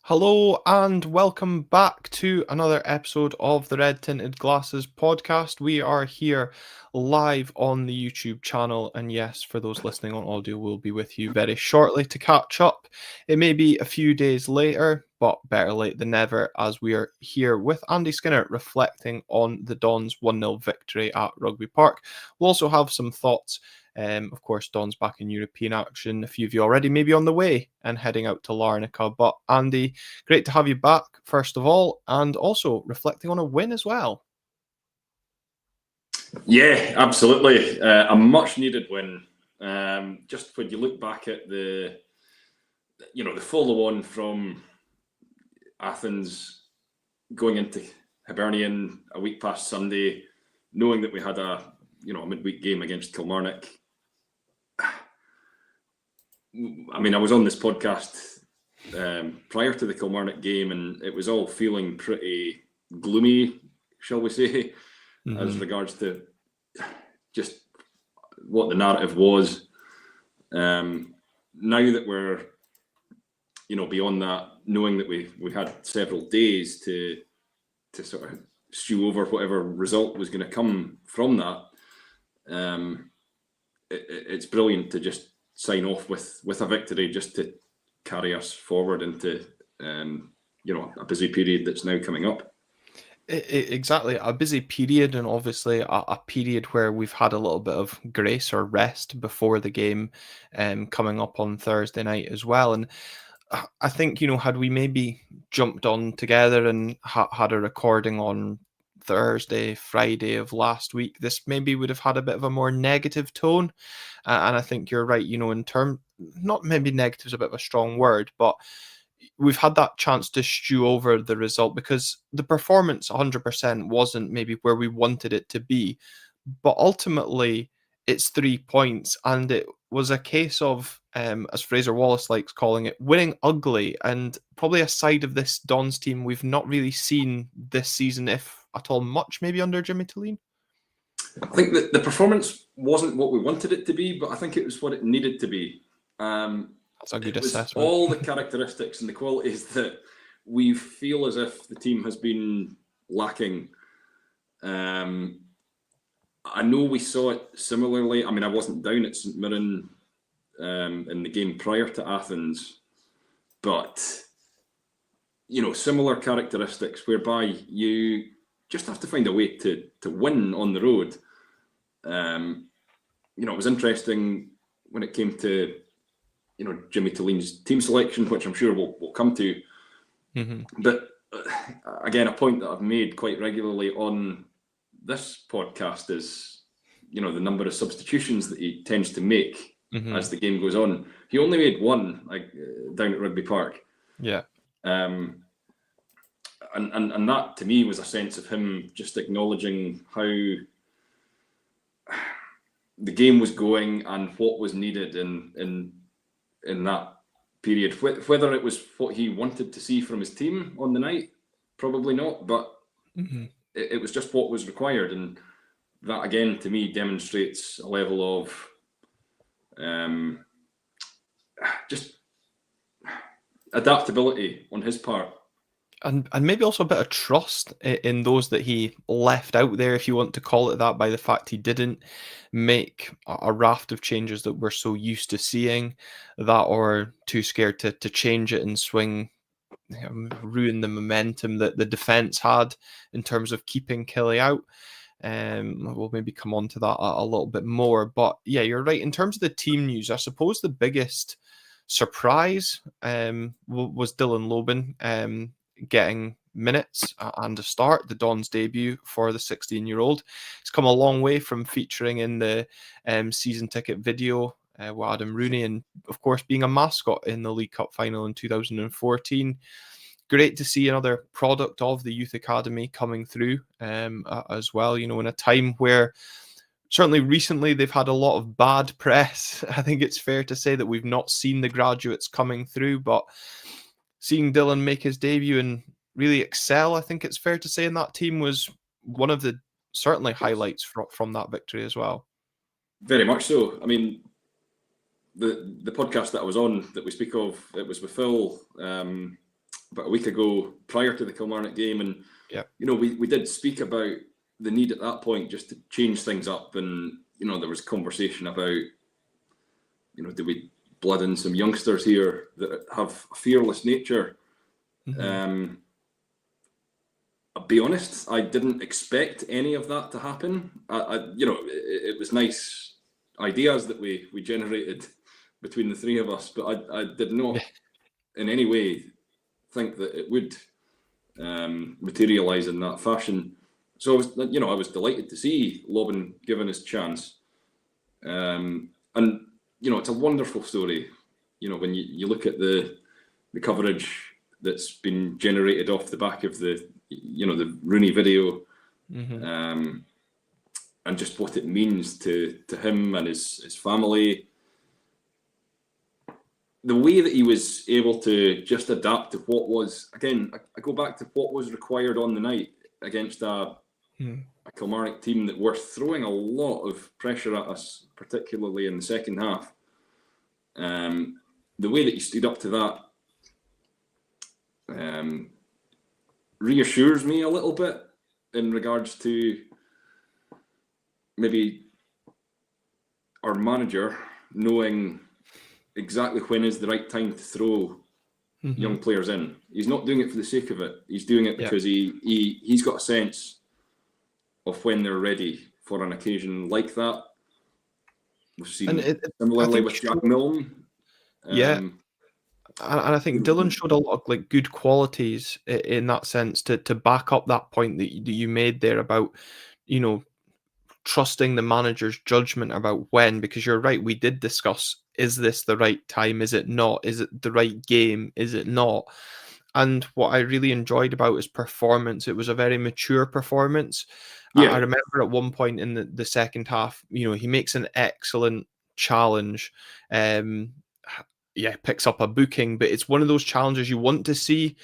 Hello and welcome back to another episode of the Red Tinted Glasses podcast. We are here live on the YouTube channel, and yes, for those listening on audio, we'll be with you very shortly to catch up. It may be a few days later, but better late than never, as we are here with Andy Skinner reflecting on the Dons 1-0 victory at Rugby Park. We'll also have some thoughts. Of course, Don's back in European action. A few of you already maybe on the way and heading out to Larnaca. But Andy, great to have you back, first of all, and also reflecting on a win as well. Yeah, absolutely. A much needed win. Just when you look back at the follow on from Athens going into Hibernian a week past Sunday, knowing that we had a midweek game against Kilmarnock. I mean, I was on this podcast prior to the Kilmarnock game, and it was all feeling pretty gloomy, shall we say, as regards to just what the narrative was. Now that we're, beyond that, knowing that we had several days to sort of stew over whatever result was going to come from that, it's brilliant to just sign off with a victory, just to carry us forward into a busy period that's now coming up. Exactly, a busy period, and obviously a period where we've had a little bit of grace or rest before the game coming up on Thursday night as well. And I think, had we maybe jumped on together and had a recording on Thursday, Friday of last week, this maybe would have had a bit of a more negative tone. And I think you're right, in term, not maybe negative is a bit of a strong word, but we've had that chance to stew over the result, because the performance 100% wasn't maybe where we wanted it to be. But ultimately, it's 3 points, and it was a case of, as Fraser Wallace likes calling it, winning ugly, and probably a side of this Dons team we've not really seen this season, if at all much, maybe under Jimmy Tulin. I think that the performance wasn't what we wanted it to be, but I think it was what it needed to be. That's a good assessment. All the characteristics and the qualities that we feel as if the team has been lacking. I know we saw it similarly. I mean, I wasn't down at St Mirren in the game prior to Athens, but similar characteristics whereby you just have to find a way to win on the road. It was interesting when it came to Jimmy Tulin's team selection, which I'm sure we'll come to. But again, a point that I've made quite regularly on this podcast is, the number of substitutions that he tends to make as the game goes on. He only made one, down at Rugby Park. Yeah. And that to me was a sense of him just acknowledging how the game was going and what was needed in that period. Whether it was what he wanted to see from his team on the night, probably not, but it was just what was required. And that, again, to me, demonstrates a level of just adaptability on his part. And maybe also a bit of trust in those that he left out there, if you want to call it that, by the fact he didn't make a raft of changes that we're so used to seeing, that or too scared to change it and swing, ruin the momentum that the defence had in terms of keeping Killy out. We'll maybe come on to that a little bit more. But yeah, you're right. In terms of the team news, I suppose the biggest surprise was Dylan Lobban getting minutes and a start, the Dons debut for the 16-year-old. He's come a long way from featuring in the season ticket video with Adam Rooney, and of course being a mascot in the League Cup final in 2014. Great to see another product of the Youth Academy coming through as well, in a time where certainly recently they've had a lot of bad press. I think it's fair to say that we've not seen the graduates coming through, but seeing Dylan make his debut and really excel, I think it's fair to say, in that team was one of the certainly highlights from that victory as well. Very much so. I mean, the podcast that I was on that we speak of, it was with Phil about a week ago, prior to the Kilmarnock game, and we did speak about the need at that point just to change things up, and there was conversation about do we blood in some youngsters here that have a fearless nature. I'll be honest, I didn't expect any of that to happen. It was nice ideas that we generated between the three of us, but I did not in any way think that it would materialise in that fashion. So I was delighted to see Lobban given his chance, and it's a wonderful story. When you look at the coverage that's been generated off the back of the Rooney video, and just what it means to him and his family. The way that he was able to just adapt to what was, again, I go back to what was required on the night against a Kilmarnock team that were throwing a lot of pressure at us, particularly in the second half. The way that he stood up to that reassures me a little bit in regards to maybe our manager knowing exactly when is the right time to throw young players in. He's not doing it for the sake of it. He's doing it because he's got a sense of when they're ready for an occasion like that. We've seen similarly with Jack Milne. And I think Dylan showed a lot of good qualities in that sense to back up that point that you made there about, trusting the manager's judgment about when, because you're right, we did discuss, is this the right time? Is it not? Is it the right game? Is it not? And what I really enjoyed about his performance, it was a very mature performance. I remember at one point in the second half, he makes an excellent challenge. Picks up a booking, but it's one of those challenges you want to see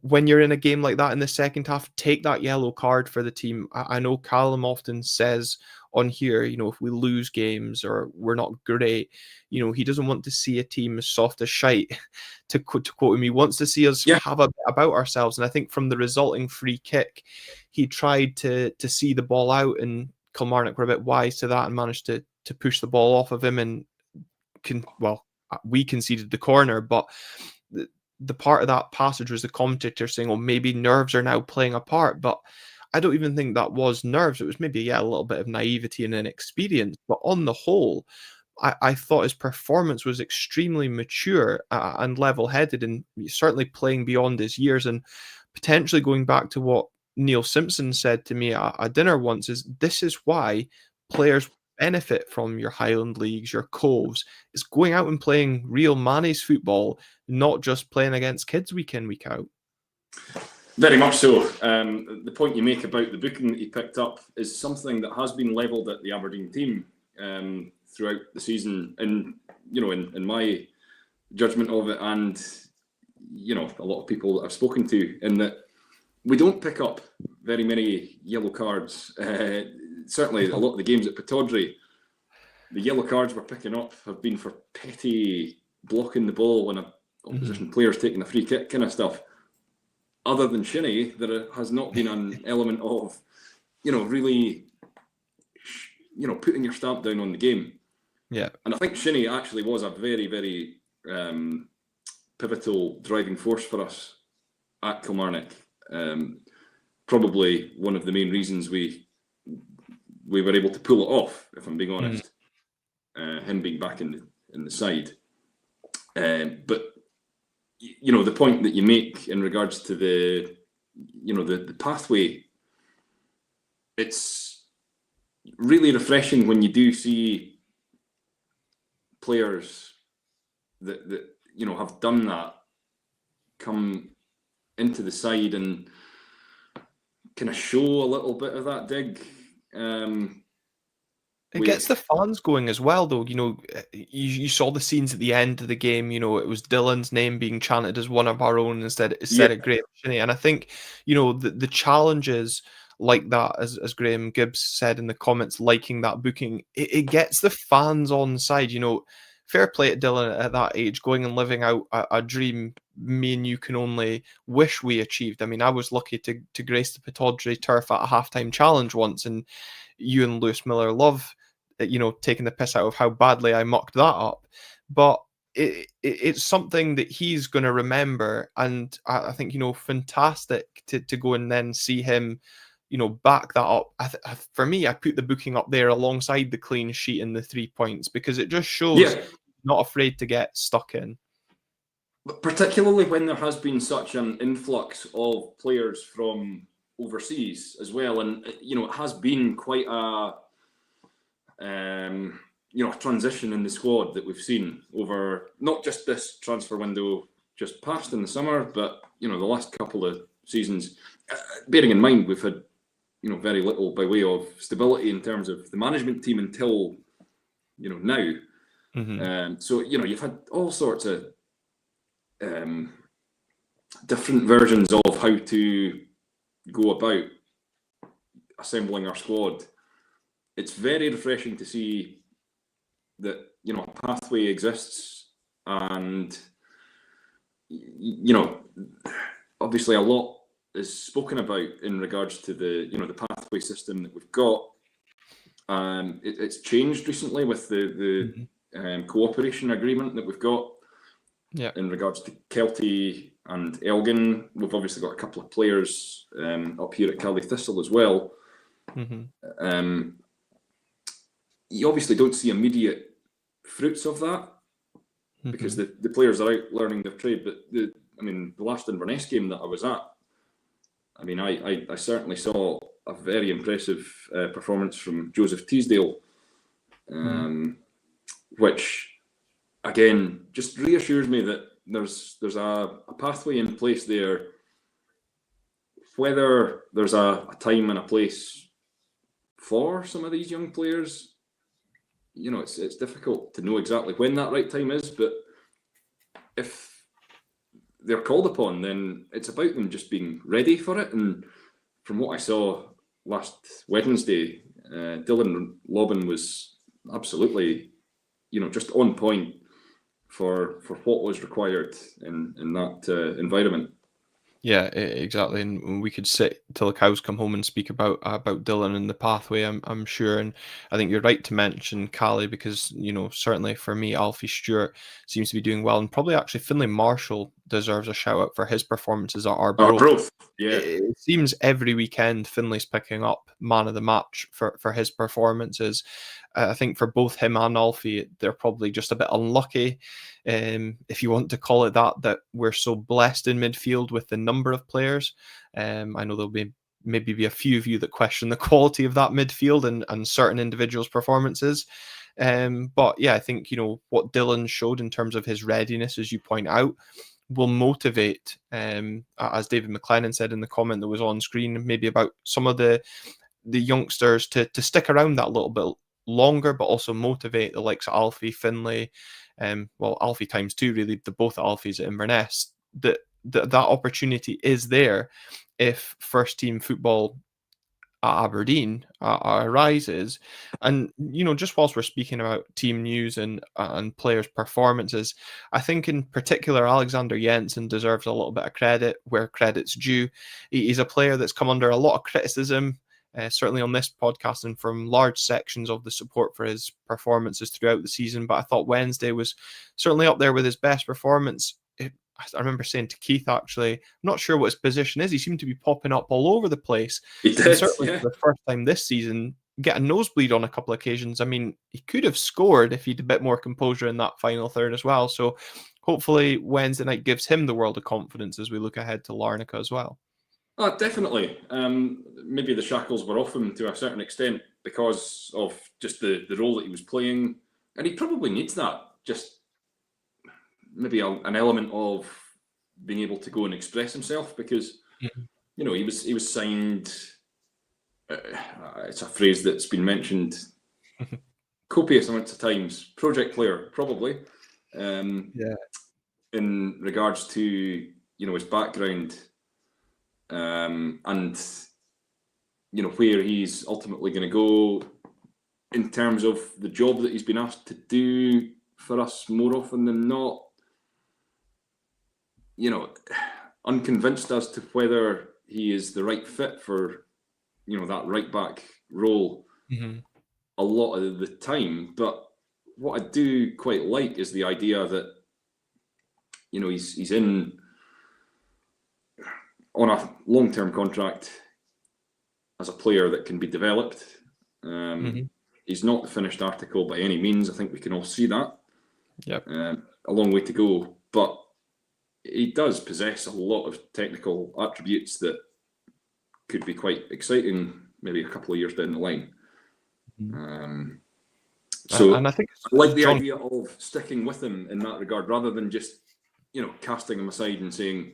when you're in a game like that in the second half. Take that yellow card for the team. I know Callum often says on here, if we lose games or we're not great, he doesn't want to see a team as soft as shite, to quote him. He wants to see us have a bit about ourselves. And I think from the resulting free kick, he tried to see the ball out, and Kilmarnock were a bit wise to that and managed to push the ball off of him and we conceded the corner, but the part of that passage was the commentator saying, "Oh, maybe nerves are now playing a part." But I don't even think that was nerves. It was maybe a little bit of naivety and inexperience. But on the whole, I thought his performance was extremely mature and level-headed, and certainly playing beyond his years. And potentially going back to what Neil Simpson said to me at a dinner once, is this is why players benefit from your Highland Leagues, your Coves. It's going out and playing real Manny's football, not just playing against kids week in, week out. Very much so. The point you make about the booking that he picked up is something that has been levelled at the Aberdeen team throughout the season, and in my judgment of it, and a lot of people that I've spoken to, in that we don't pick up very many yellow cards. Certainly a lot of the games at Pittodrie, the yellow cards we're picking up have been for petty blocking the ball when a opposition player's taking a free kick kind of stuff. Other than Shinnie, there has not been an element of, really, putting your stamp down on the game. Yeah. And I think Shinnie actually was a very, very pivotal driving force for us at Kilmarnock. Probably one of the main reasons we were able to pull it off, if I'm being honest. Him being back in the side. But the point that you make in regards to the pathway, it's really refreshing when you do see players that have done that come into the side and kind of show a little bit of that dig. It gets the fans going as well, though. You saw the scenes at the end of the game. It was Dylan's name being chanted as one of our own instead of Graham Shinnie. And I think, the challenges like that, as Graham Gibbs said in the comments, liking that booking, it gets the fans on side. Fair play to Dylan at that age, going and living out a dream, me and you can only wish we achieved. I mean, I was lucky to grace the Pittodrie turf at a halftime challenge once, and you and Lewis Miller love, taking the piss out of how badly I mucked that up. But it's something that he's going to remember, and I think, fantastic to go and then see him, back that up. For me, I put the booking up there alongside the clean sheet and the 3 points, because it just shows not afraid to get stuck in. But particularly when there has been such an influx of players from overseas as well, and it has been quite a transition in the squad that we've seen over not just this transfer window just passed in the summer, but the last couple of seasons. Bearing in mind we've had very little by way of stability in terms of the management team until now. Mm-hmm. So you've had all sorts of different versions of how to go about assembling our squad. It's very refreshing to see that a pathway exists, and obviously a lot is spoken about in regards to the the pathway system that we've got. It's changed recently with the cooperation agreement that we've got. Yeah. In regards to Kelty and Elgin, we've obviously got a couple of players up here at Caldy Thistle as well. Mm-hmm. You obviously don't see immediate fruits of that because the players are out learning their trade. But the last Inverness game that I was at, I certainly saw a very impressive performance from Joseph Teasdale, which again just reassures me that there's a pathway in place there. Whether there's a time and a place for some of these young players, it's difficult to know exactly when that right time is, but if they're called upon, then it's about them just being ready for it. And from what I saw last Wednesday, Dylan Lobban was absolutely, just on point for what was required in that environment. Yeah, exactly. And we could sit till the cows come home and speak about Dylan and the pathway, I'm sure. And I think you're right to mention Cali, because, certainly for me, Alfie Stewart seems to be doing well. And probably actually Finlay Marshall deserves a shout out for his performances at Arbroath. Yeah. It seems every weekend Finlay's picking up man of the match for his performances. I think for both him and Alfie, they're probably just a bit unlucky, if you want to call it that we're so blessed in midfield with the number of players. I know there'll be a few of you that question the quality of that midfield and certain individuals' performances. But yeah, I think, what Dylan showed in terms of his readiness, as you point out, will motivate, as David McLennan said in the comment that was on screen, maybe about some of the youngsters to stick around that little bit longer, but also motivate the likes of Alfie, Finlay, Alfie times two, really, the both Alfies at Inverness, that opportunity is there if first team football at Aberdeen arises. And just whilst we're speaking about team news and players' performances, I think in particular Alexander Jensen deserves a little bit of credit where credit's due. He's a player that's come under a lot of criticism, certainly on this podcast and from large sections of the support for his performances throughout the season. But I thought Wednesday was certainly up there with his best performance. I remember saying to Keith, actually, I'm not sure what his position is. He seemed to be popping up all over the place. He did, certainly for the first time this season, get a nosebleed on a couple of occasions. He could have scored if he had a bit more composure in that final third as well. So hopefully Wednesday night gives him the world of confidence as we look ahead to Larnaca as well. Oh, definitely. Maybe the shackles were off him to a certain extent because of just the role that he was playing. And he probably needs that. Just maybe an element of being able to go and express himself, because, he was signed, it's a phrase that's been mentioned copious amounts of times, project player, probably, in regards to, his background. And where he's ultimately going to go in terms of the job that he's been asked to do for us more often than not. unconvinced as to whether he is the right fit for, that right back role a lot of the time. But what I do quite like is the idea that, he's in on a long-term contract as a player that can be developed. He's not the finished article by any means. I think we can all see that. Yep. A long way to go, but he does possess a lot of technical attributes that could be quite exciting maybe a couple of years down the line. So and I think I like the idea of sticking with him in that regard, rather than just, casting him aside and saying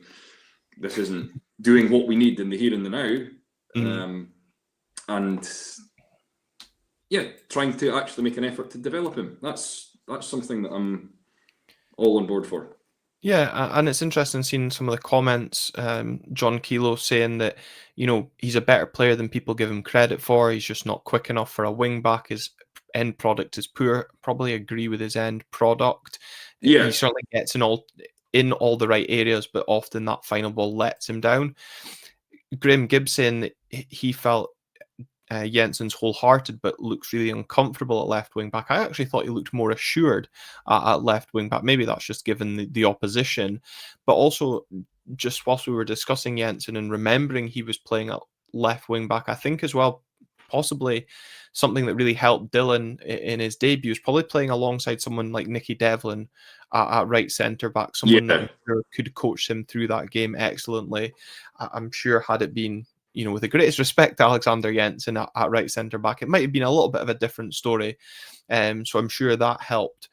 this isn't doing what we need in the here and the now. And trying to actually make an effort to develop him. That's something that I'm all on board for. Yeah, and it's interesting seeing some of the comments. John Kelo saying that, he's a better player than people give him credit for. He's just not quick enough for a wing back. His end product is poor. Probably agree with his end product. Yeah. He certainly gets in all the right areas, but often that final ball lets him down. Graham Gibbs saying that he felt Jensen's wholehearted, but looks really uncomfortable at left wing back. I actually thought he looked more assured at left wing back. Maybe that's just given the opposition, but also just whilst we were discussing Jensen and remembering he was playing at left wing back, I think as well, possibly something that really helped Dylan in his debut is probably playing alongside someone like Nicky Devlin at right centre back, someone that I'm sure could coach him through that game excellently. I'm sure had it been, with the greatest respect to Alexander Jensen at right centre back, it might have been a little bit of a different story. So I'm sure that helped.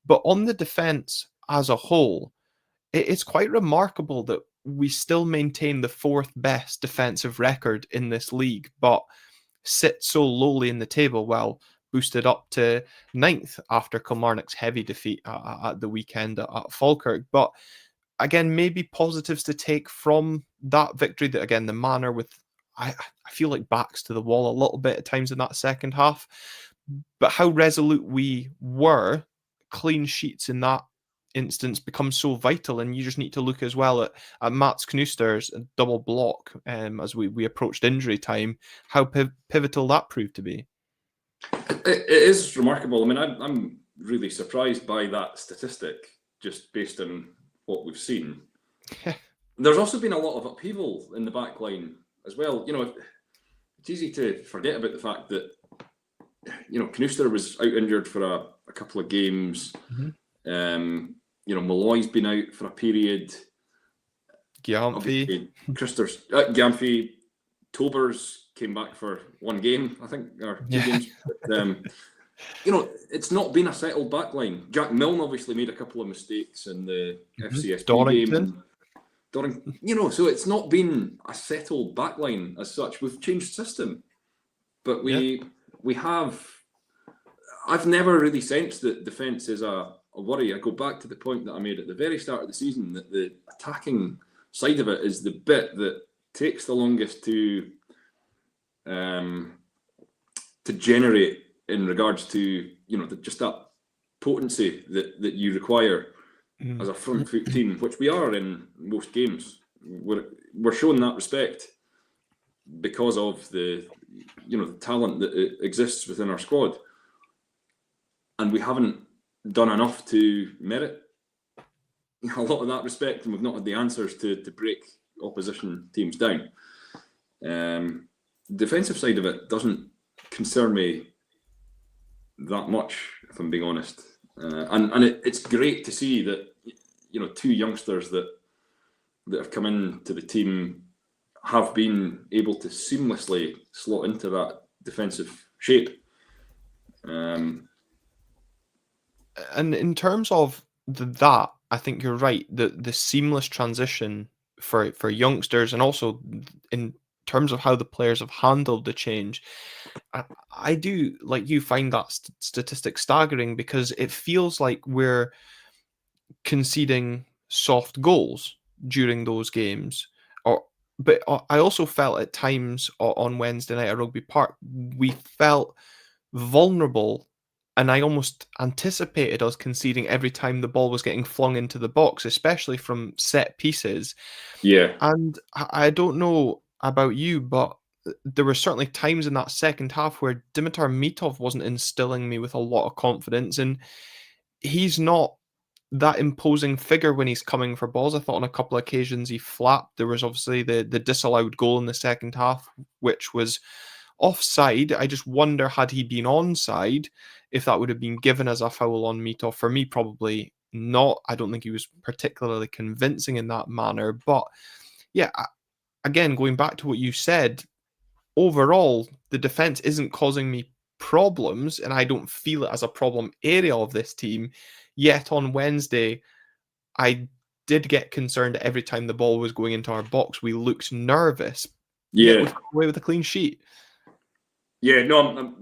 But on the defence as a whole, it's quite remarkable that we still maintain the fourth best defensive record in this league, but sit so lowly in the table. Well, boosted up to 9th after Kilmarnock's heavy defeat at the weekend at Falkirk. But again, maybe positives to take from that victory. That again, the manner with I feel like backs to the wall a little bit at times in that second half, but how resolute we were, clean sheets in that instance become so vital. And you just need to look as well at Mats Knuster's double block as we approached injury time, how pivotal that proved to be. It is remarkable. I mean, I'm really surprised by that statistic, just based on what we've seen. There's also been a lot of upheaval in the back line as well. It's easy to forget about the fact that, Knuster was out injured for a couple of games. Malloy's been out for a period. Gyamfi. Gyamfi. Tobers came back for one game, I think, or 2 games. But, it's not been a settled back line. Jack Milne obviously made a couple of mistakes in the FCSP game. So it's not been a settled backline as such. We've changed system, but we have. I've never really sensed that defence is a worry. I go back to the point that I made at the very start of the season, that the attacking side of it is the bit that takes the longest to generate in regards to just that potency that you require as a front foot team, which we are in most games. We're showing that respect because of the talent that exists within our squad, and we haven't done enough to merit a lot of that respect, and we've not had the answers to break opposition teams down. Defensive side of it doesn't concern me that much, if I'm being honest. And it's great to see that 2 youngsters that have come into the team have been able to seamlessly slot into that defensive shape. And in terms of that, I think you're right. The seamless transition for youngsters, and also in terms of how the players have handled the change, I do, like you, find that statistic staggering, because it feels like we're conceding soft goals during those games. But I also felt at times on Wednesday night at Rugby Park, we felt vulnerable and I almost anticipated us conceding every time the ball was getting flung into the box, especially from set pieces. Yeah. And I don't know about you, but there were certainly times in that second half where Dimitar Mitov wasn't instilling me with a lot of confidence, and he's not that imposing figure when he's coming for balls. I thought on a couple of occasions he flapped. There was obviously the disallowed goal in the second half, which was offside. I just wonder, had he been onside, if that would have been given as a foul on Mitov. For me, probably not. I don't think he was particularly convincing in that manner. But yeah, again, going back to what you said, overall, the defense isn't causing me problems, and I don't feel it as a problem area of this team. Yet on Wednesday, I did get concerned every time the ball was going into our box. We looked nervous. Yet we've come away with a clean sheet. Yeah, no,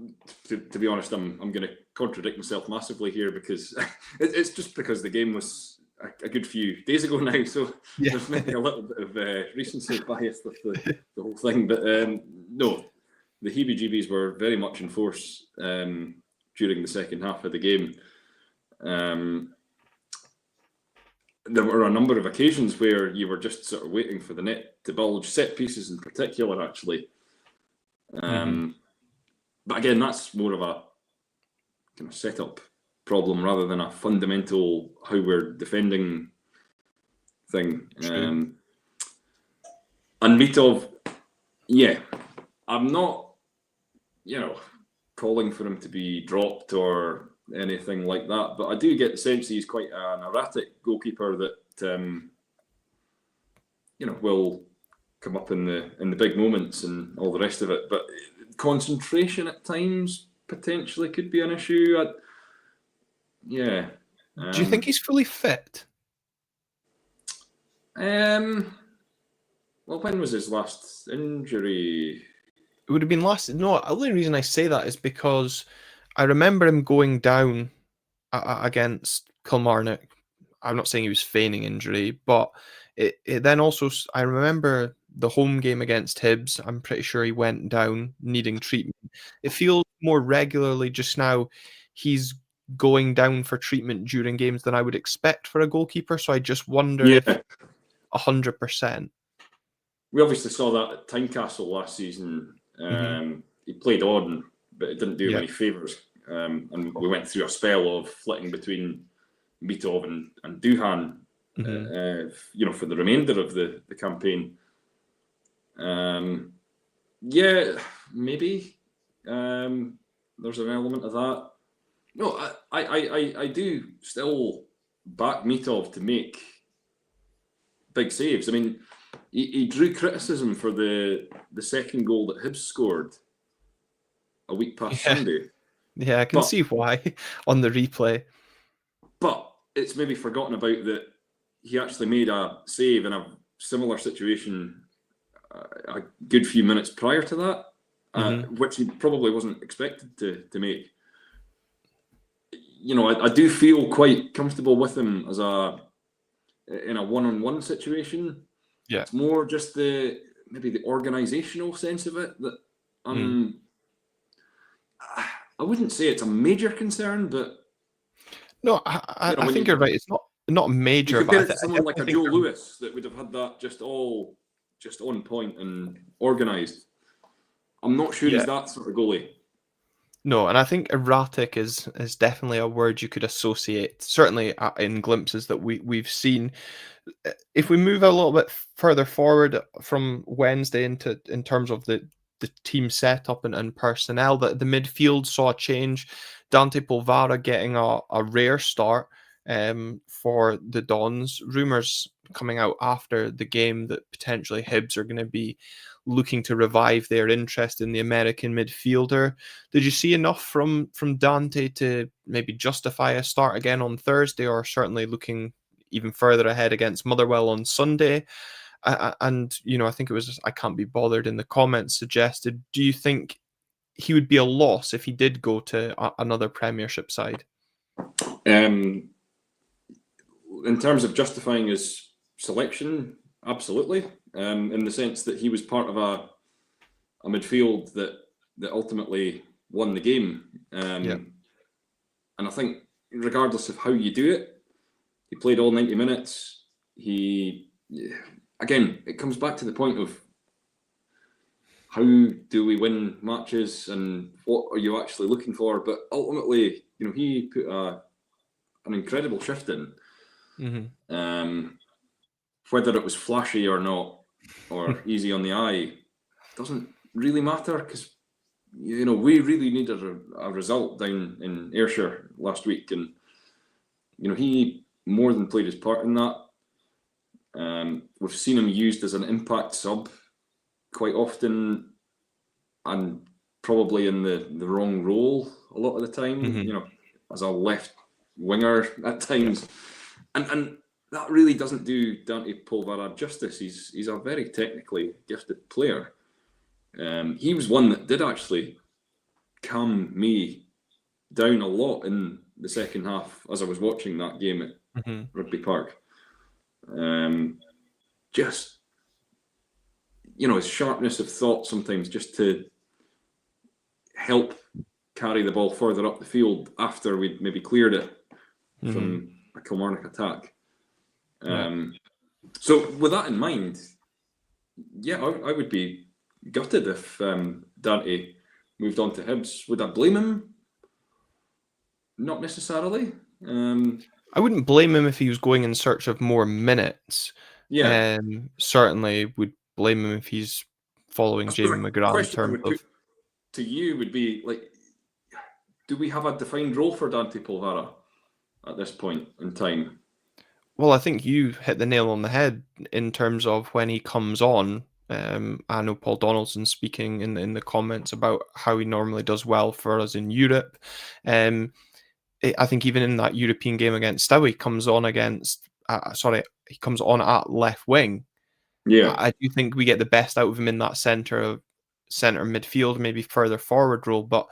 to be honest, I'm going to contradict myself massively here, because it's just because the game was a good few days ago now, so there's maybe a little bit of recency bias with the whole thing. But no, the heebie-jeebies were very much in force during the second half of the game. There were a number of occasions where you were just sort of waiting for the net to bulge, set pieces in particular, actually. But again, that's more of a kind of setup problem rather than a fundamental how we're defending thing. And Mitov, yeah, I'm not, calling for him to be dropped or anything like that, but I do get the sense he's quite an erratic goalkeeper that, will come up in the big moments and all the rest of it. But concentration at times potentially could be an issue. Do you think he's fully fit? Well, when was his last injury? It would have been last. No, the only reason I say that is because I remember him going down against Kilmarnock. I'm not saying he was feigning injury, but it then also, I remember the home game against Hibs. I'm pretty sure he went down needing treatment. It feels more regularly just now he's going down for treatment during games than I would expect for a goalkeeper. So I just wonder if 100%. We obviously saw that at Tynecastle last season. He played on, but it didn't do him any favours. And we went through a spell of flitting between Mitov and Duhan, for the remainder of the campaign. Maybe there's an element of that. No, I do still back Mitov to make big saves. I mean, he drew criticism for the second goal that Hibs scored a week past Sunday. Yeah, I can see why on the replay. But it's maybe forgotten about that he actually made a save in a similar situation a good few minutes prior to that, which he probably wasn't expected to make. I do feel quite comfortable with him in a one-on-one situation. Yeah, it's more just maybe the organisational sense of it that I wouldn't say it's a major concern, but no, I think you're right. It's not major. You compare it to someone like a Joe Lewis that would have had that just on point and organised. I'm not sure he's that sort of goalie. No, and I think erratic is definitely a word you could associate, certainly in glimpses that we've seen. If we move a little bit further forward from Wednesday in terms of the team setup and personnel, the midfield saw a change. Dante Polvara getting a rare start for the Dons. Rumours coming out after the game that potentially Hibs are going to be looking to revive their interest in the American midfielder. Did you see enough from Dante to maybe justify a start again on Thursday, or certainly looking even further ahead against Motherwell on Sunday? And, I think it was, I Can't Be Bothered in the comments suggested, do you think he would be a loss if he did go to another Premiership side? In terms of justifying his selection, absolutely. In the sense that he was part of a midfield that ultimately won the game. And I think regardless of how you do it, he played all 90 minutes. Again, it comes back to the point of how do we win matches and what are you actually looking for? But ultimately, he put an incredible shift in. Mm-hmm. Whether it was flashy or not, or easy on the eye, doesn't really matter because we really needed a result down in Ayrshire last week, and he more than played his part in that. We've seen him used as an impact sub quite often, and probably in the wrong role a lot of the time. Mm-hmm. As a left winger at times, and that really doesn't do Dante Polvara justice. He's a very technically gifted player. He was one that did actually calm me down a lot in the second half as I was watching that game at Rugby Park. Just his sharpness of thought sometimes, just to help carry the ball further up the field after we'd maybe cleared it from a Kilmarnock attack. So with that in mind, I would be gutted if Dante moved on to Hibs. Would I blame him? Not necessarily. I wouldn't blame him if he was going in search of more minutes. Yeah. Certainly would blame him if he's following Jamie McGrath in terms of... To you would be like, do we have a defined role for Dante Polvara at this point in time? Well, I think you hit the nail on the head in terms of when he comes on. I know Paul Donaldson speaking in the comments about how he normally does well for us in Europe. I think even in that European game against Stowe, he comes on he comes on at left wing. Yeah, I do think we get the best out of him in that centre midfield, maybe further forward role. But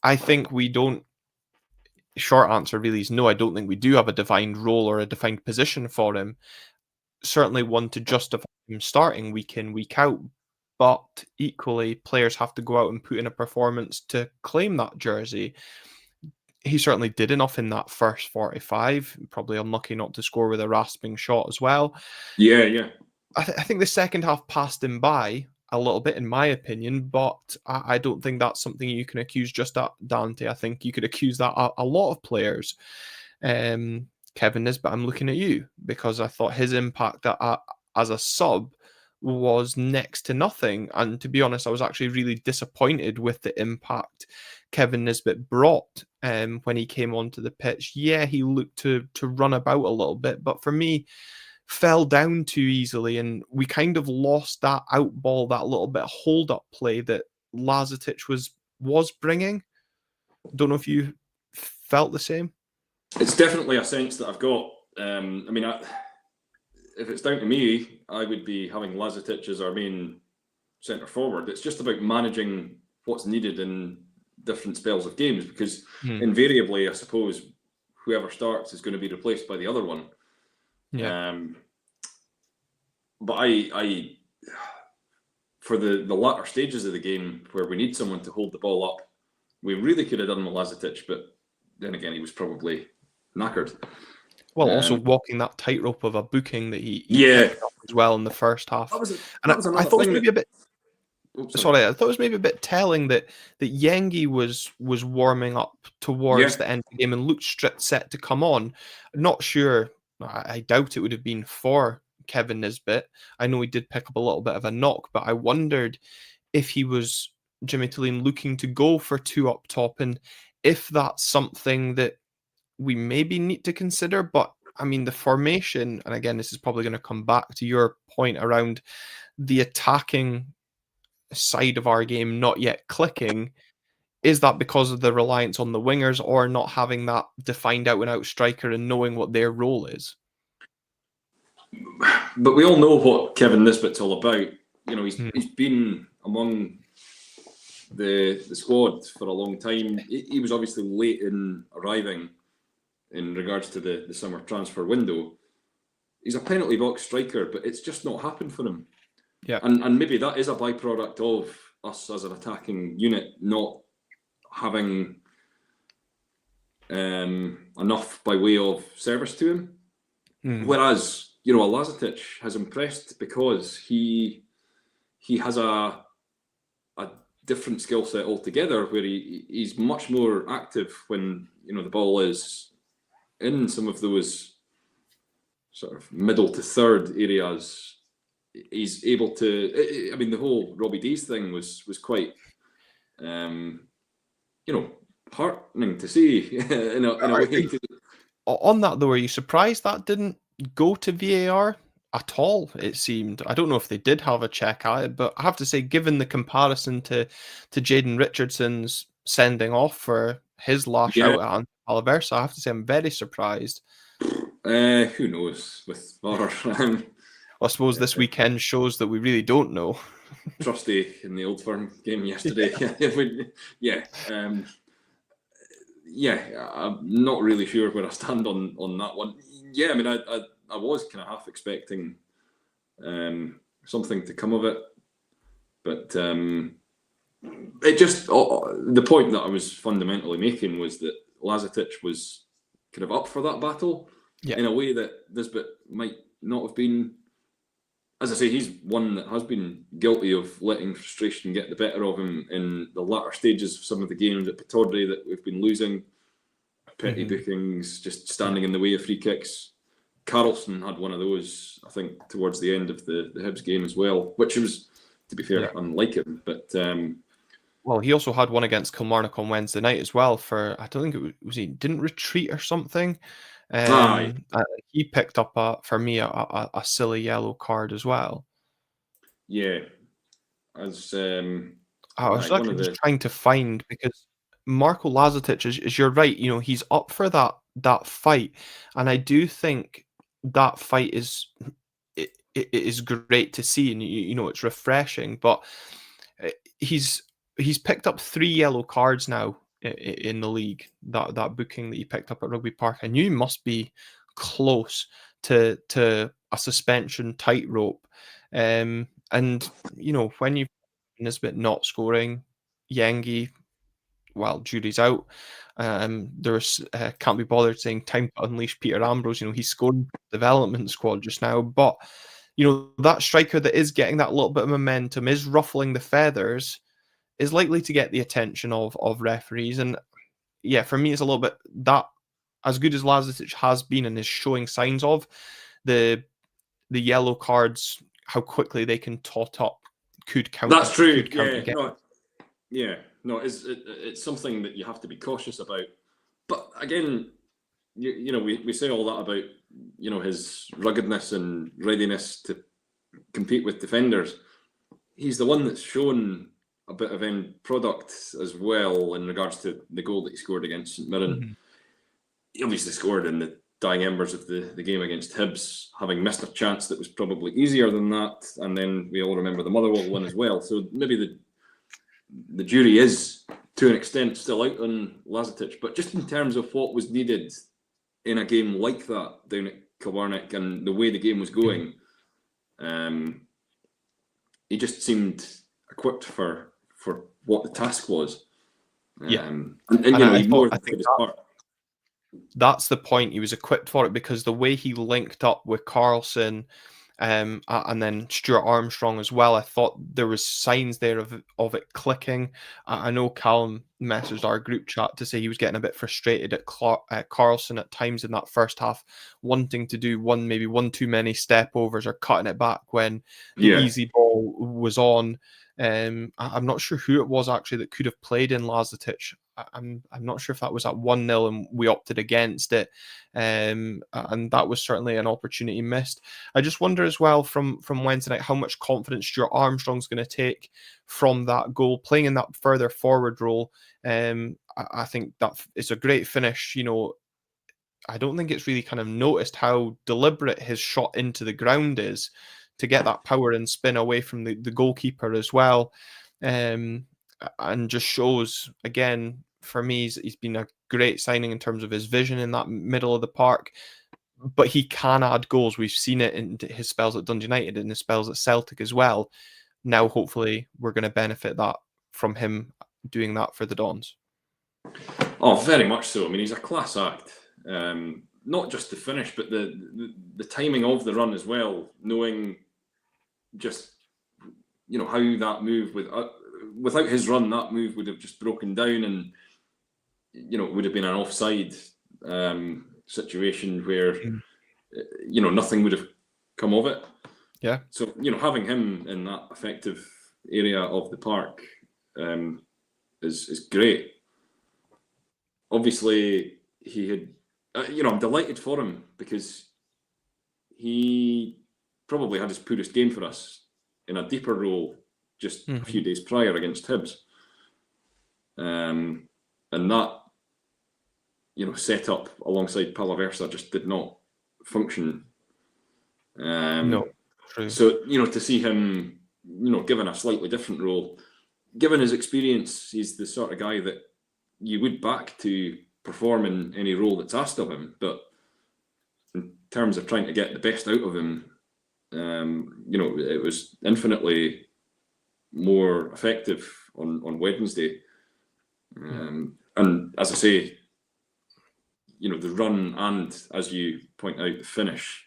I think we don't. Short answer really is no. I don't think we do have a defined role or a defined position for him. Certainly one to justify him starting week in, week out. But equally, players have to go out and put in a performance to claim that jersey. He certainly did enough in that first 45. Probably unlucky not to score with a rasping shot as well. Yeah. I think the second half passed him by a little bit, in my opinion, but I don't think that's something you can accuse just at Dante. I think you could accuse that a lot of players. Kevin Nisbet, I'm looking at you because I thought his impact as a sub was next to nothing. And to be honest, I was actually really disappointed with the impact Kevin Nisbet brought when he came onto the pitch. Yeah, he looked to run about a little bit, but for me, fell down too easily, and we kind of lost that out ball, that little bit of hold up play that Lazetic was bringing. Don't know if you felt the same. It's definitely a sense that I've got. If it's down to me, I would be having Lazetic as our main centre forward. It's just about managing what's needed in different spells of games, because invariably, I suppose, whoever starts is going to be replaced by the other one. Yeah. But I for the latter stages of the game where we need someone to hold the ball up, we really could have done with Lazetic, but then again, he was probably knackered. Well, also walking that tightrope of a booking that he picked up as well in the first half. I thought it was maybe a bit. Sorry, I thought it was maybe a bit telling that Yengi was warming up towards the end of the game and looked set to come on. Not sure. I doubt it would have been for Kevin Nisbet. I know he did pick up a little bit of a knock, but I wondered if he was, Jimmy Tulane, looking to go for two up top, and if that's something that we maybe need to consider. But I mean, the formation, and again, this is probably going to come back to your point around the attacking side of our game not yet clicking. Is that because of the reliance on the wingers or not having that defined out and out striker and knowing what their role is? But we all know what Kevin Nisbet's all about. He's been among the squad for a long time. He was obviously late in arriving in regards to the summer transfer window. He's a penalty box striker, but it's just not happened for him. Yeah, and maybe that is a byproduct of us as an attacking unit not having enough by way of service to him. Whereas, Lazatic has impressed because he has a different skill set altogether, where he's much more active when the ball is in some of those sort of middle to third areas. He's able to. I mean, the whole Robbie Dees thing was quite, heartening to see in a way. On that though, are you surprised that didn't go to VAR at all? It seemed. I don't know if they did have a check at it, but I have to say, given the comparison to Jaden Richardson's sending off for his lash out at Alaversa, I have to say I'm very surprised. Who knows with VAR? I suppose this weekend shows that we really don't know. Trusty in the Old Firm game yesterday. I'm not really sure where I stand on that one. Yeah, I mean, I was kind of half expecting something to come of it, but it just the point that I was fundamentally making was that Lazatic was kind of up for that battle in a way that Nisbet might not have been. As I say, he's one that has been guilty of letting frustration get the better of him in the latter stages of some of the games at Pittodrie that we've been losing. Petty bookings, just standing in the way of free kicks. Carlson had one of those, I think, towards the end of the Hibs game as well, which was, to be fair, unlike him. But well, he also had one against Kilmarnock on Wednesday night as well for, I don't think it was he didn't retreat or something. He picked up for me a silly yellow card as well. Yeah, as I was actually just trying to find, because Marko Lazatic is you're right. He's up for that fight, and I do think that fight is it is great to see, and it's refreshing. But he's picked up 3 yellow cards now in the league. That booking that he picked up at Rugby Park, I knew he must be close to a suspension tightrope. And when you've Nisbet not scoring, Yengi, well, jury's out. There's can't be bothered saying time to unleash Peter Ambrose. He's scoring development squad just now, but that striker that is getting that little bit of momentum, is ruffling the feathers, is likely to get the attention of referees. And yeah, for me, it's a little bit that, as good as Lazatic has been and is showing signs of, the yellow cards, how quickly they can tot up, could count. That's true. It's something that you have to be cautious about. But again, we say all that about his ruggedness and readiness to compete with defenders. He's the one that's shown a bit of end product as well in regards to the goal that he scored against St Mirren. He obviously scored in the dying embers of the game against Hibs, having missed a chance that was probably easier than that, and then we all remember the Motherwell one as well. So maybe the jury is, to an extent, still out on Lazatic, but just in terms of what was needed in a game like that down at Kilmarnock and the way the game was going, he just seemed equipped for what the task was. He more than did his part. That's the point. He was equipped for it because the way he linked up with Carlson, and then Stuart Armstrong as well, I thought there was signs there of it clicking. I know Callum messaged our group chat to say he was getting a bit frustrated at Carlson at times in that first half, wanting to do one too many step overs or cutting it back when the easy ball was on. I'm not sure who it was actually that could have played in Lazatic. I'm not sure if that was at 1-0 and we opted against it, and that was certainly an opportunity missed. I just wonder as well from Wednesday night how much confidence Stuart Armstrong's going to take from that goal, playing in that further forward role. I think that it's a great finish. I don't think it's really kind of noticed how deliberate his shot into the ground is to get that power and spin away from the goalkeeper as well. And just shows, again, for me, he's been a great signing in terms of his vision in that middle of the park. But he can add goals. We've seen it in his spells at Dundee United and his spells at Celtic as well. Now, hopefully, we're going to benefit from him doing that for the Dons. Oh, very much so. I mean, he's a class act. Not just the finish, but the timing of the run as well. Knowing just how that move without his run, that move would have just broken down, and it would have been an offside situation where nothing would have come of it. Yeah. So having him in that effective area of the park is great. Obviously, he had. I'm delighted for him because he probably had his poorest game for us in a deeper role just a few days prior against Hibs. And that, set up alongside Ayrshire just did not function. No, true. So, to see him, given a slightly different role, given his experience, he's the sort of guy that you would back to perform in any role that's asked of him. But in terms of trying to get the best out of him, it was infinitely more effective on Wednesday. And as I say, the run and, as you point out, the finish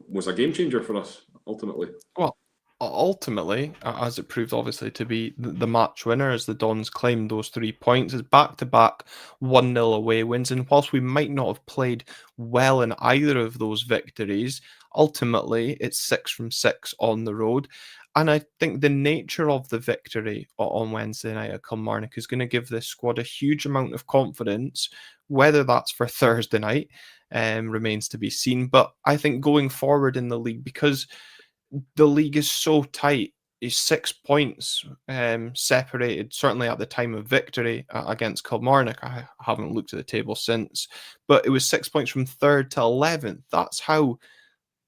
was a game changer for us, ultimately. Well, ultimately, as it proved obviously to be the match winner, as the Dons claimed those 3 points, is back-to-back 1-0 away wins. And whilst we might not have played well in either of those victories, ultimately it's 6 from 6 on the road. And I think the nature of the victory on Wednesday night at Kilmarnock is going to give this squad a huge amount of confidence. Whether that's for Thursday night remains to be seen. But I think going forward in the league, because the league is so tight, is 6 points separated, certainly at the time of victory against Kilmarnock. I haven't looked at the table since, but it was 6 points from 3rd to 11th. That's how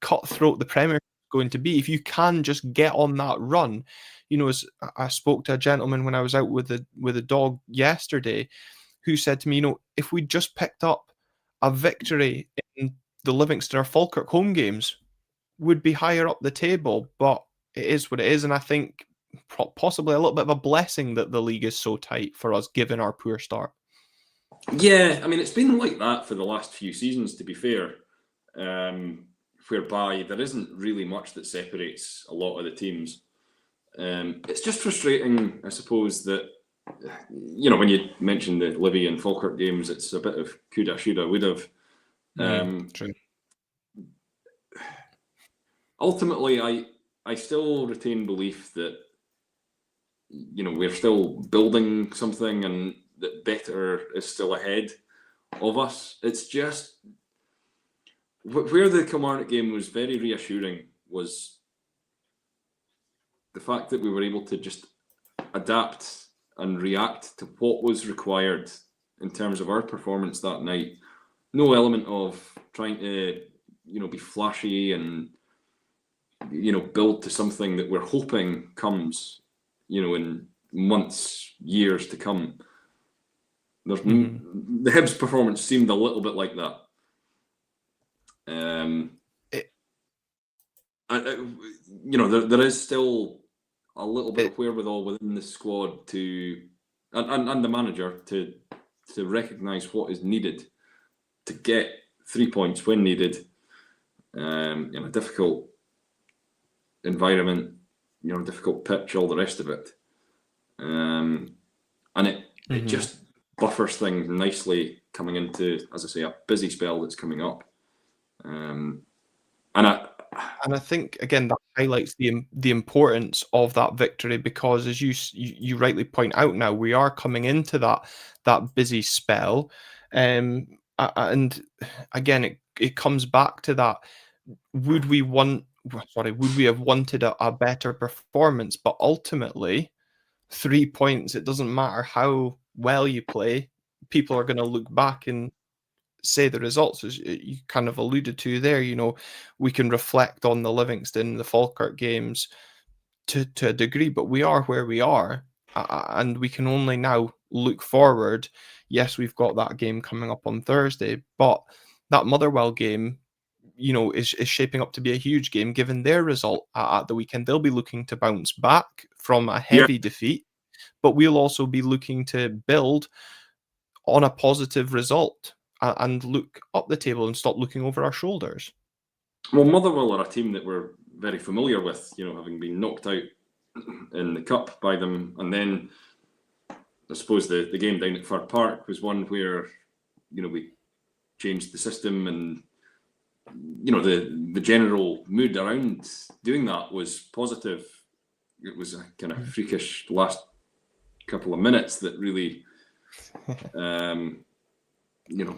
cutthroat the Premier is going to be. If you can just get on that run, as I spoke to a gentleman when I was out with a dog yesterday, who said to me, if we just picked up a victory in the Livingston or Falkirk home games, would be higher up the table. But it is what it is, and I think possibly a little bit of a blessing that the league is so tight for us, given our poor start. Yeah, I mean, it's been like that for the last few seasons, to be fair, whereby there isn't really much that separates a lot of the teams. It's just frustrating, I suppose, that when you mentioned the Livy and Falkirk games, it's a bit of coulda, shoulda, woulda. True. Ultimately, I still retain belief that we're still building something and that better is still ahead of us. It's just where the Kilmarnock game was very reassuring was the fact that we were able to just adapt and react to what was required in terms of our performance that night. No element of trying to be flashy and build to something that we're hoping comes in months, years to come. The Hibs performance seemed a little bit like that. There is still a little bit of wherewithal within the squad and the manager to recognise what is needed to get 3 points when needed in a difficult environment, difficult pitch, all the rest of it. And it just buffers things nicely coming into, as I say, a busy spell that's coming up. And I think, again, that highlights the importance of that victory, because as you rightly point out, now we are coming into that busy spell, and again it comes back to that. Would we have wanted a better performance? But ultimately, 3 points, it doesn't matter how well you play, people are going to look back and say the results, as you kind of alluded to there. We can reflect on the Livingston, the Falkirk games to a degree, but we are where we are, and we can only now look forward. Yes, we've got that game coming up on Thursday, but that Motherwell game, is shaping up to be a huge game given their result at the weekend. They'll be looking to bounce back from a heavy defeat. but we'll also be looking to build on a positive result and look up the table and stop looking over our shoulders. Well, Motherwell are a team that we're very familiar with, having been knocked out in the cup by them, and then I suppose the game down at Fir Park was one where we changed the system, and the general mood around doing that was positive. It was a kind of freakish last couple of minutes that really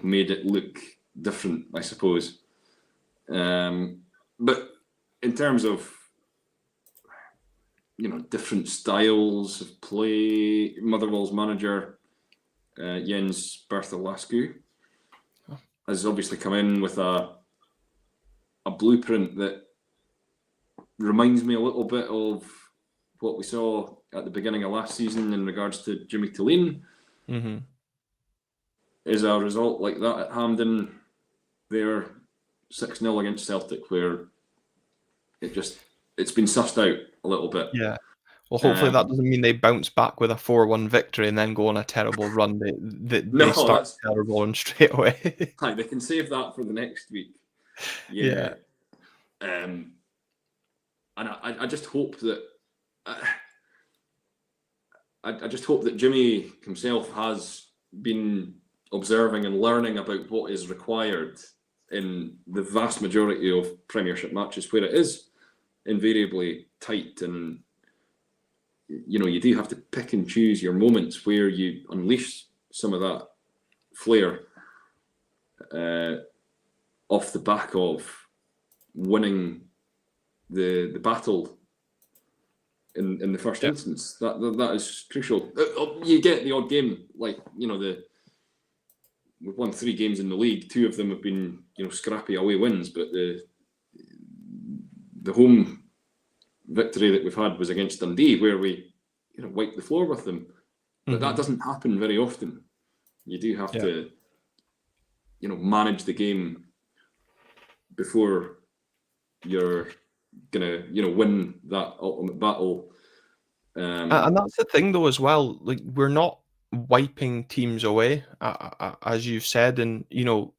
made it look different, I suppose. But in terms of different styles of play, Motherwell's manager Jens Bertholascu has obviously come in with a blueprint that reminds me a little bit of what we saw at the beginning of last season in regards to Jimmy Tillin. Mm-hmm. Is a result like that at Hampden, they're 6-0 against Celtic, where it's been sussed out a little bit. Yeah. Well, hopefully that doesn't mean they bounce back with a 4-1 victory and then go on a terrible run. They start terrible and straight away. They can save that for the next week. Yeah. And I just hope that I just hope that Jimmy himself has been observing and learning about what is required in the vast majority of Premiership matches, where it is invariably tight, and you do have to pick and choose your moments where you unleash some of that flair off the back of winning the battle in the first instance. That is crucial. You get the odd game, like we've won 3 games in the league. 2 of them have been scrappy away wins, but the home victory that we've had was against Dundee, where we wiped the floor with them. But that doesn't happen very often. You do have to manage the game before you're gonna win that ultimate battle. And that's the thing though as well, like we're not wiping teams away, as you've said, and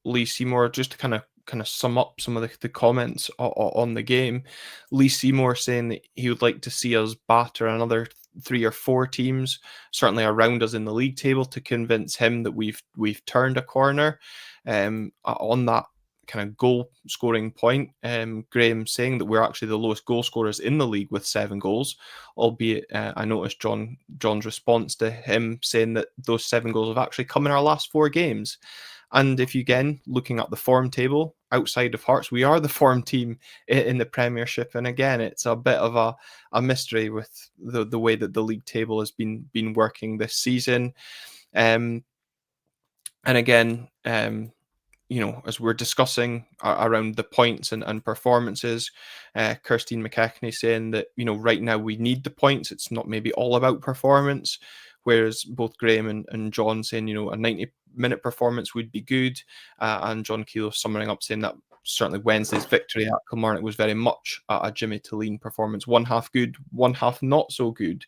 Lee Seymour, just to kind of sum up some of the comments on the game. Lee Seymour saying that he would like to see us batter another 3 or 4 teams, certainly around us in the league table, to convince him that we've turned a corner. On that kind of goal scoring point, Graham saying that we're actually the lowest goal scorers in the league with 7 goals, albeit I noticed John's response to him saying that those 7 goals have actually come in our last 4 games. And if you, again, looking at the form table, outside of Hearts, we are the form team in the Premiership. And again, it's a bit of a mystery with the way that the league table has been working this season. And again, as we're discussing around the points and performances, Kirsteen McKechnie saying that, right now we need the points. It's not maybe all about performance. Whereas both Graham and John saying, a 90-minute performance would be good. And John Keogh summing up saying that certainly Wednesday's victory at Kilmarnock was very much a Jimmy Tillin performance. 1 half good, 1 half not so good.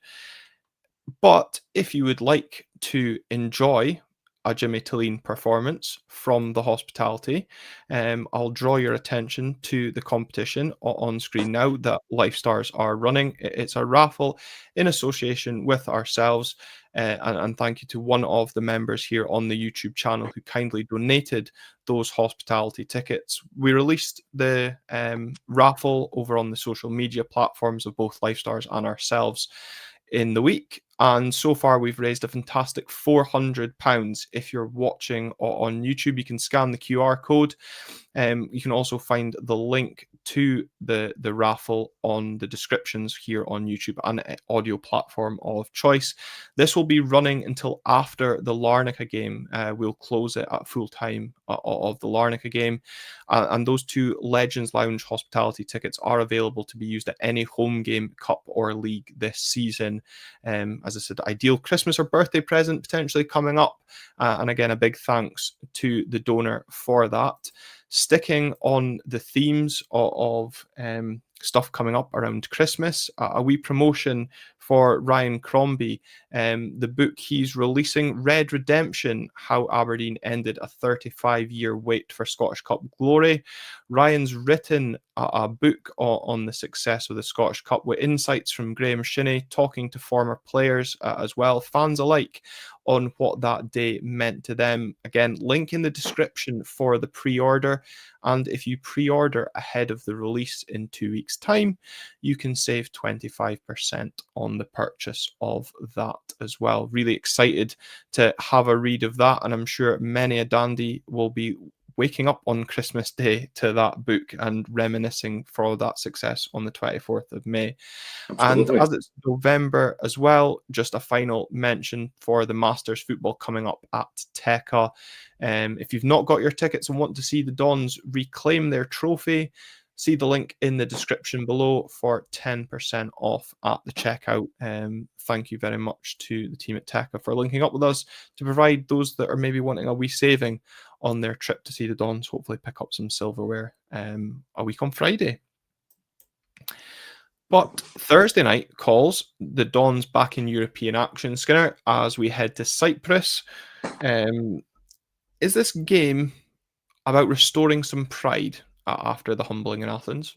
But if you would like to enjoy a Jimmy Tillin performance from the hospitality, I'll draw your attention to the competition on screen now that Lifestars are running. It's a raffle in association with ourselves, and thank you to one of the members here on the YouTube channel who kindly donated those hospitality tickets. We released the raffle over on the social media platforms of both Lifestars and ourselves in the week, and so far we've raised a fantastic £400. If you're watching on YouTube, you can scan the QR code. You can also find the link to the raffle on the descriptions here on YouTube and audio platform of choice. This will be running until after the Larnaca game. We'll close it at full time of the Larnaca game, and those 2 Legends Lounge hospitality tickets are available to be used at any home game, cup or league this season. As I said, ideal Christmas or birthday present potentially coming up, and again, a big thanks to the donor for that. Sticking on the themes of stuff coming up around Christmas, a wee promotion for Ryan Crombie. The book he's releasing, Red Redemption, How Aberdeen Ended a 35-Year Wait for Scottish Cup Glory. Ryan's written a book on the success of the Scottish Cup with insights from Graham Shinney, talking to former players as well, fans alike, on what that day meant to them. Again, link in the description for the pre-order. And if you pre-order ahead of the release in 2 weeks' time, you can save 25% on the purchase of that as well. Really excited to have a read of that. And I'm sure many a dandy will be waking up on Christmas Day to that book and reminiscing for all that success on the 24th of May. Absolutely. And as it's November as well, just a final mention for the Masters football coming up at Tekka. If you've not got your tickets and want to see the Dons reclaim their trophy, see the link in the description below for 10% off at the checkout. Thank you very much to the team at Tekka for linking up with us to provide those that are maybe wanting a wee saving on their trip to see the Dons, hopefully pick up some silverware a week on Friday. But Thursday night calls the Dons back in European action, Skinner, as we head to Cyprus. Is this game about restoring some pride after the humbling in Athens?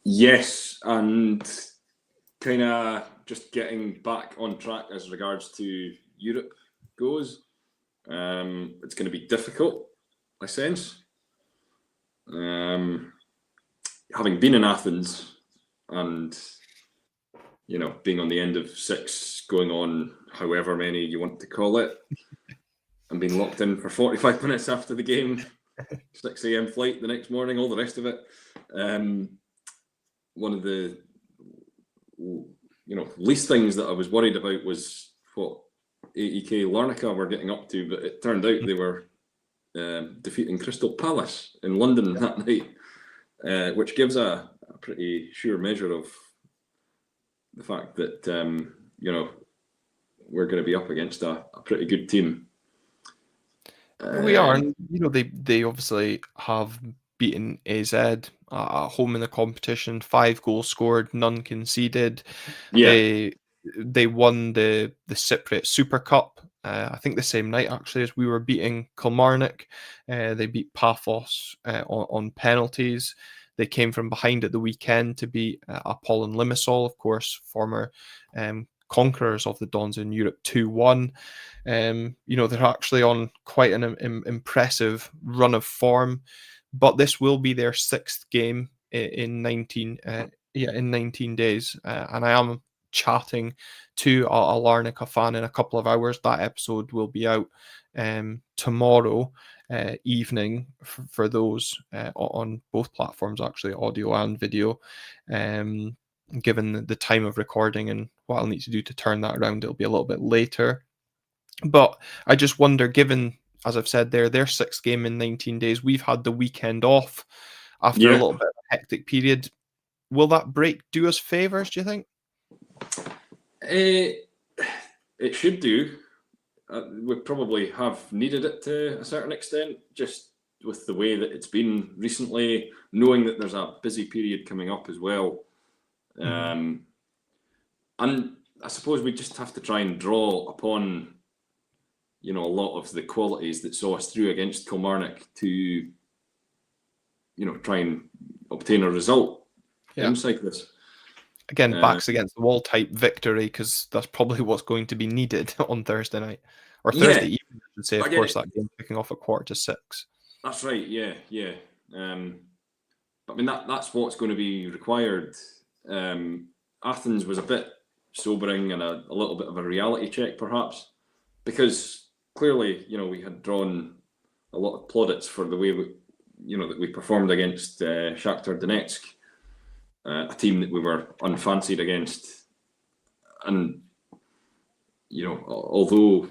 Yes, and kind of just getting back on track as regards to Europe goes. It's going to be difficult, I sense. Having been in Athens and, you know, being on the end of 6, going on however many you want to call it, and being locked in for 45 minutes after the game, 6 a.m. flight the next morning, all the rest of it. One of the, least things that I was worried about was what AEK Larnaca were getting up to, but it turned out they were defeating Crystal Palace in London that night, which gives a pretty sure measure of the fact that, we're going to be up against a pretty good team. We are, and they obviously have beaten AZ at home in the competition. 5 goals scored, none conceded. Yeah. They won the Cypriot Super Cup. I think the same night actually as we were beating Kilmarnock. They beat Paphos on penalties. They came from behind at the weekend to beat Apollon Limassol, of course, former conquerors of the Dons in Europe, 2-1. They're actually on quite an impressive run of form, but this will be their 6th game in 19 days. And I am chatting to a Larnaca fan in a couple of hours. That episode will be out tomorrow evening for those on both platforms, actually, audio and video. Given the time of recording and what I'll need to do to turn that around, it'll be a little bit later. But I just wonder, given, as I've said, their 6th game in 19 days, we've had the weekend off after a little bit of a hectic period. Will that break do us favours, do you think? It should do. We probably have needed it to a certain extent, just with the way that it's been recently, knowing that there's a busy period coming up as well. And I suppose we just have to try and draw upon, a lot of the qualities that saw us through against Kilmarnock to, try and obtain a result in Cyprus. Again, backs against the wall type victory, because that's probably what's going to be needed on Thursday night. Or Thursday evening, I should say. Of course, that game kicking off at 5:45. That's right, yeah. But I mean, that's what's going to be required. Athens was a bit sobering and a little bit of a reality check, perhaps, because clearly, we had drawn a lot of plaudits for the way that we performed against Shakhtar Donetsk, a team that we were unfancied against. And, although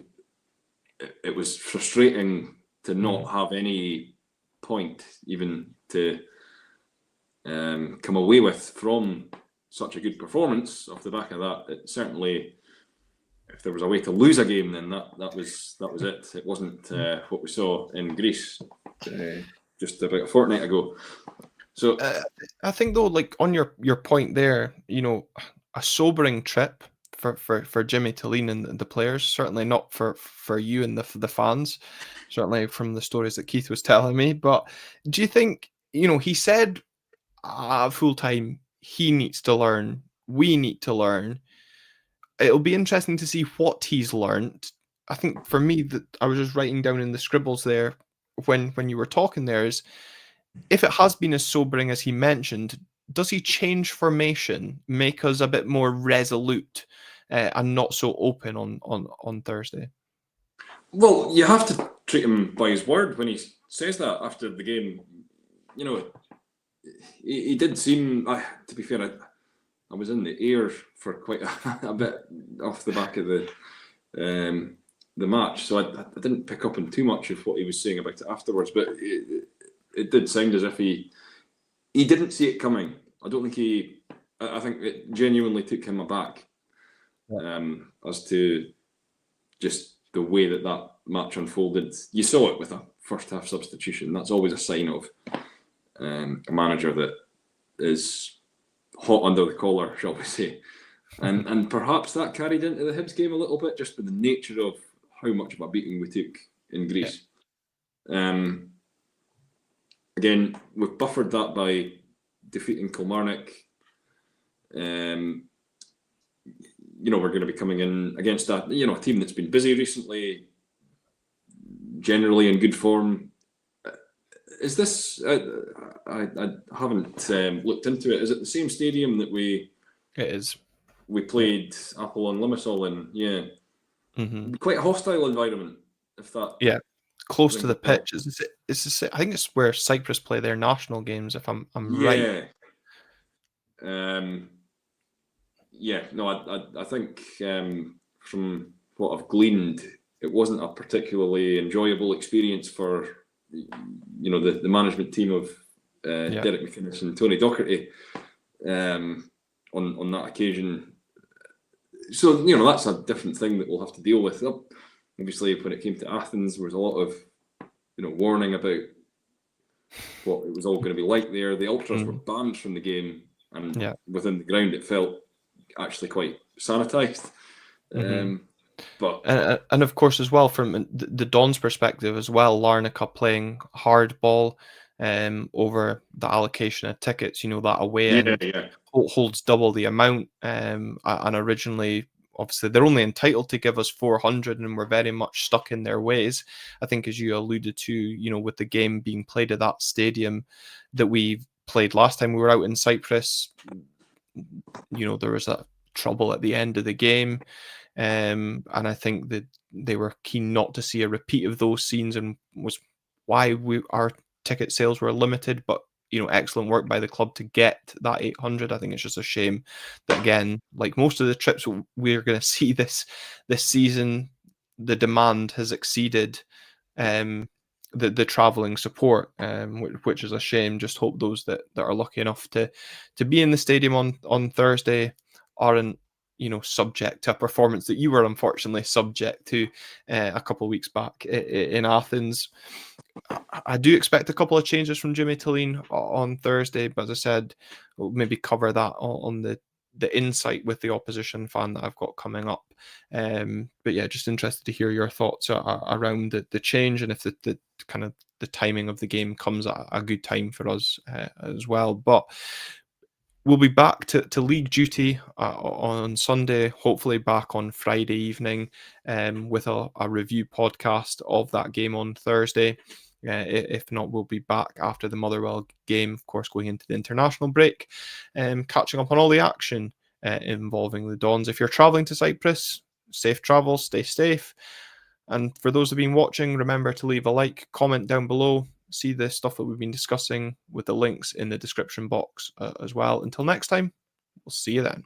it was frustrating to not have any point even to come away with from such a good performance off the back of that, it certainly, if there was a way to lose a game, then that was it. It wasn't what we saw in Greece just about a fortnight ago. So I think, though, like on your point there, a sobering trip for Jimmy to lean and the players. Certainly not for you and the fans. Certainly from the stories that Keith was telling me. But do you think, he said full time he needs to learn, we need to learn. It'll be interesting to see what he's learned. I think for me, that I was just writing down in the scribbles there when you were talking there, is if it has been as sobering as he mentioned, does he change formation, make us a bit more resolute and not so open on Thursday? Well, you have to treat him by his word when he says that after the game. He did seem, to be fair, I was in the air for quite a bit off the back of the match, so I didn't pick up on too much of what he was saying about it afterwards. But it did sound as if he didn't see it coming. I don't think I think it genuinely took him aback as to just the way that match unfolded. You saw it with a first half substitution. That's always a sign of a manager that is hot under the collar, shall we say. And perhaps that carried into the Hibs game a little bit, just with the nature of how much of a beating we took in Greece. Yeah. Again, we've buffered that by defeating Kilmarnock. We're going to be coming in against a team that's been busy recently, generally in good form. Is this? I haven't looked into it. Is it the same stadium that we? It is. We played Apollon Limassol in. Yeah. Mm-hmm. Quite a hostile environment. If that. Yeah. Close to the pitch. I think it's where Cyprus play their national games. If I'm right. Yeah. No, I think from what I've gleaned, it wasn't a particularly enjoyable experience for the management team of Derek McInnes and Tony Docherty on that occasion. So that's a different thing that we'll have to deal with. Obviously, when it came to Athens, there was a lot of warning about what it was all going to be like there. The ultras were banned from the game, and within the ground, it felt actually quite sanitised. But and of course, as well, from the Don's perspective as well, Larnaca playing hardball over the allocation of tickets. That away end holds double the amount, and originally, obviously, they're only entitled to give us 400, and we're very much stuck in their ways. I think, as you alluded to, with the game being played at that stadium that we played last time we were out in Cyprus, there was that trouble at the end of the game. And I think that they were keen not to see a repeat of those scenes, and was why our ticket sales were limited. But excellent work by the club to get that 800. I think it's just a shame that, again, like most of the trips we're going to see this season, the demand has exceeded the travelling support, which is a shame. Just hope those that are lucky enough to be in the stadium on Thursday aren't subject to a performance that you were unfortunately subject to a couple of weeks back in Athens. I do expect a couple of changes from Jimmy Tillene on Thursday, but as I said, we'll maybe cover that on the insight with the opposition fan that I've got coming up. But yeah, just interested to hear your thoughts around the change, and if the kind of the timing of the game comes at a good time for us as well. But we'll be back to league duty on Sunday, hopefully back on Friday evening with a review podcast of that game on Thursday. If not, we'll be back after the Motherwell game, of course, going into the international break, catching up on all the action involving the Dons. If you're travelling to Cyprus, safe travels, stay safe. And for those who have been watching, remember to leave a like, comment down below. See the stuff that we've been discussing with the links in the description box as well. Until next time, we'll see you then.